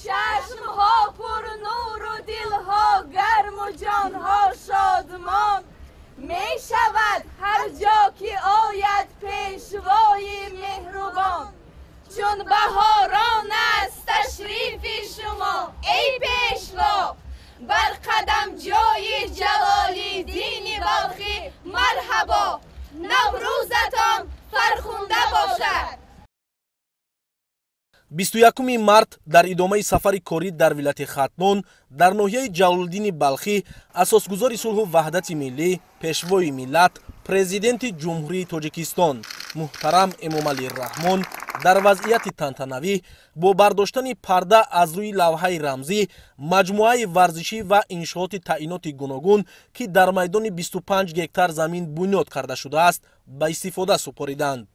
چشمها پر نور و دلها گرم و جانها شادمان می شود هر جا که آید پیشوای مهربان چون بهاران است تشریف شما ای پیشوا بر قدم جای جلالی دین بلخی مرحبا نوروزتان فرخنده باشد. 21 март дар идомаи сафари корӣ дар вилояти Хатнон дар ноҳияи Ҷалолиддини Балхӣ асосгузори сулҳу ваҳдати миллӣ, пешвои миллат, президенти ҷумҳурии Тоҷикистон муҳтарам Эмомалӣ Раҳмон дар вазъияти тантанавӣ бо бардоштани парда аз рӯи лавҳаи рамзӣ маҷмуаи варзишӣ ва иншооти таъиноти гуногун ки дар майдони 25 гектар замин бунёд карда шудааст ба истифода супориданд.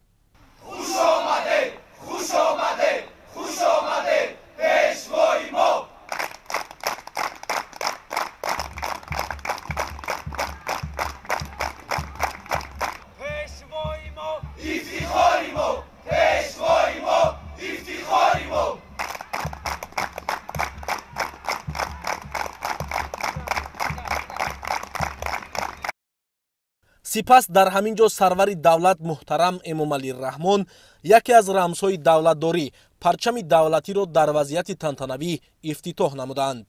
сипас дар ҳамин ҷо сарвари давлат муҳтарам Эмомалӣ Раҳмон яке аз рамзҳои давлатдорӣ парчами давлатиро дар вазъияти тантанавӣ ифтитоҳ намуданд.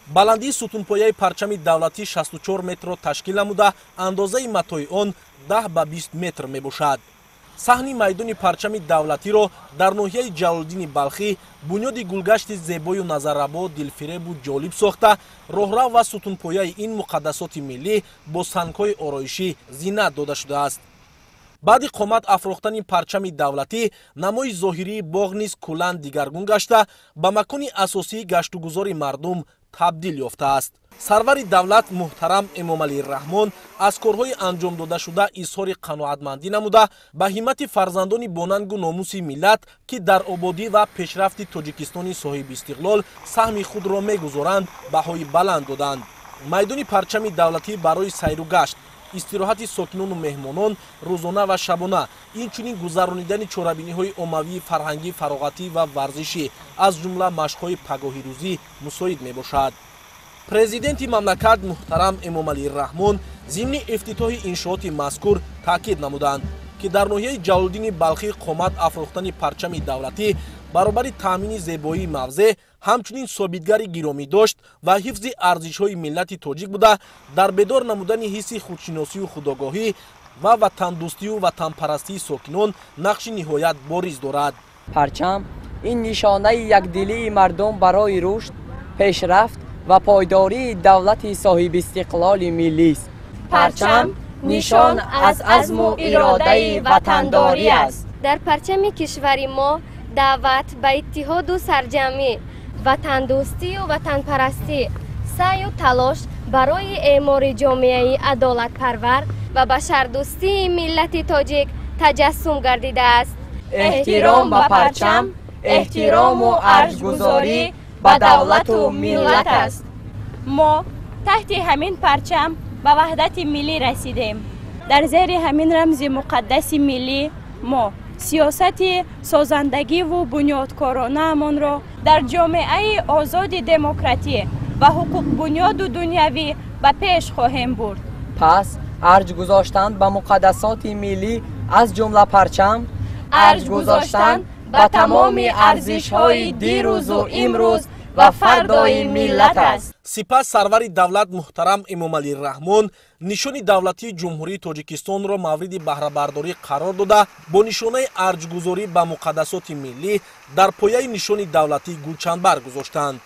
баландии сутунпояи парчами давлатӣ 64 метрро ташкил намуда, андозаи матои он 10 ба 20 метр мебошад. саҳни майдони парчами давлатиро дар ноҳияи ҷалолиддини балхӣ бунёди гулгашти зебою назаррабо, дилфиребу ҷолиб сохта, роҳрав ва сутунпояи ин муқаддасоти миллӣ бо сангҳои ороишӣ зиннат дода шудааст. баъди қомат афрохтани парчами давлатӣ, намои зоҳирии боғ низ куллан дигаргун гашта, ба макони асосии гаштугузори мардум табдил ёфтааст. сарвари давлат муҳтарам Эмомалӣ-Раҳмон аз корҳои анҷомдодашуда изҳори қаноатмандӣ намуда, ба ҳиммати фарзандони бонангу номуси миллат, ки дар ободӣ ва пешрафти Тоҷикистони соҳибистиқлол саҳми худро мегузоранд, баҳои баланд доданд. майдони парчами давлатӣ барои сайру гашт, истироҳати сокинону меҳмонон рӯзона ва шабона, инчунин гузаронидани чорабиниҳои оммавии фарҳангӣ, фароғатӣ ва варзишӣ, аз ҷумла машқҳои пагоҳирӯзӣ мусоид мебошад. президенти мамлакат муҳтарам Эмомалӣ-Раҳмон зимни ифтитоҳи иншооти мазкур таъкид намуданд, ки дар ноҳияи ҷалолиддини балхӣ қомат афрохтани парчами давлатӣ баробари таъмини зебоии мавзеъ, ҳамчунин собитгари гиромӣ дошт ва ҳифзи арзишҳои миллати тоҷик буда, дар бедор намудани ҳисси худшиносию худогоҳӣ ва ватандӯстию ватанпарастии сокинон нақши ниҳоят бориз дорад. парчам ин нишонаи якдилии мардум барои рушд, пешрафт ва пойдории давлати соҳибистиқлоли миллист. парчам нишон аз азму иродаи ватандорӣ аст. дар парчами кишвари мо даъват ба иттиҳоду сарҷамӣ, ватандӯстию ватанпарастӣ, саъю талош барои эъмори ҷомеаи адолатпарвар ва башардӯстии миллати тоҷик таҷассум гардидааст. эҳтиром ба парчам, эҳтирому арҷгузорӣ ба давлату миллат аст. мо таҳти ҳамин парчам ба ваҳдати миллӣ расидем. дар зери ҳамин рамзи муқаддаси миллӣ мо сиёсати созандагиву бунёдкоронаамонро дар ҷомеаи озоди демократӣ ва ҳуқуқбунёду дунявӣ ба пеш хоҳем бурд. пас арҷ гузоштан ба муқаддасоти миллӣ аз ҷумла парчам, арҷ гузоштан ба тамоми арзишҳои дирӯзу имрӯз ва фардои миллат аст. сипас сарвари давлат муҳтарам Эмомалӣ-Раҳмон нишони давлатии ҷумҳурии Тоҷикистонро мавриди баҳрабардорӣ қарор дода, бо нишонаи арҷгузорӣ ба муқаддасоти миллӣ дар пояи нишони давлатӣ гулчанбар гузоштанд.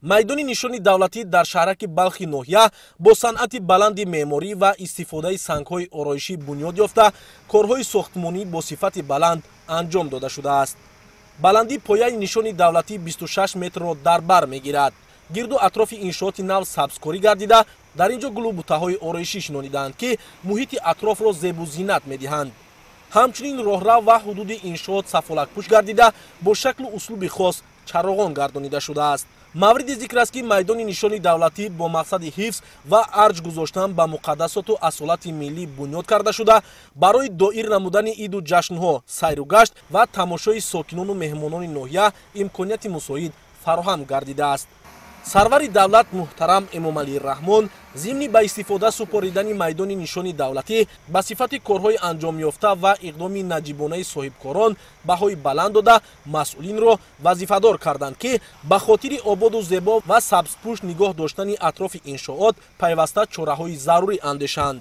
майдони нишони давлатӣ дар шаҳраки балхи ноҳия бо санъати баланди меъморӣ ва истифодаи сангҳои ороишӣ бунёд ёфта, корҳои сохтмонӣ бо сифати баланд анҷом дода шудааст. баландии пояи нишони давлатӣ 26 метрро дар бар мегирад. гирду атрофи иншооти нав сабзкорӣ гардида, дар ин ҷо гулубутаҳои ороишӣ шинонидаанд, ки муҳити атрофро зебу зиннат медиҳанд. ҳамчунин роҳрав ва ҳудуди иншоот сафолакпӯш гардида, бо шаклу услуби хос чароғон гардонида шудааст. мавриди зикр аст, ки майдони нишони давлатӣ бо мақсади ҳифз ва арҷ гузоштан ба муқаддасоту асолати миллӣ бунёд карда шуда, барои доир намудани иду ҷашнҳо, сайру гашт ва тамошои сокинону меҳмонони ноҳия имконияти мусоид фароҳам гардидааст. сарвари давлат муҳтарам Эмомалӣ-Раҳмон зимни ба истифода супоридани майдони нишони давлатӣ ба сифати корҳои анҷомёфта ва иқдоми наҷибонаи соҳибкорон баҳои баланд дода, масъулинро вазифадор карданд, ки ба хотири ободу зебо ва сабзпӯш нигоҳ доштани атрофи иншоот пайваста чораҳои зарурӣ андешанд.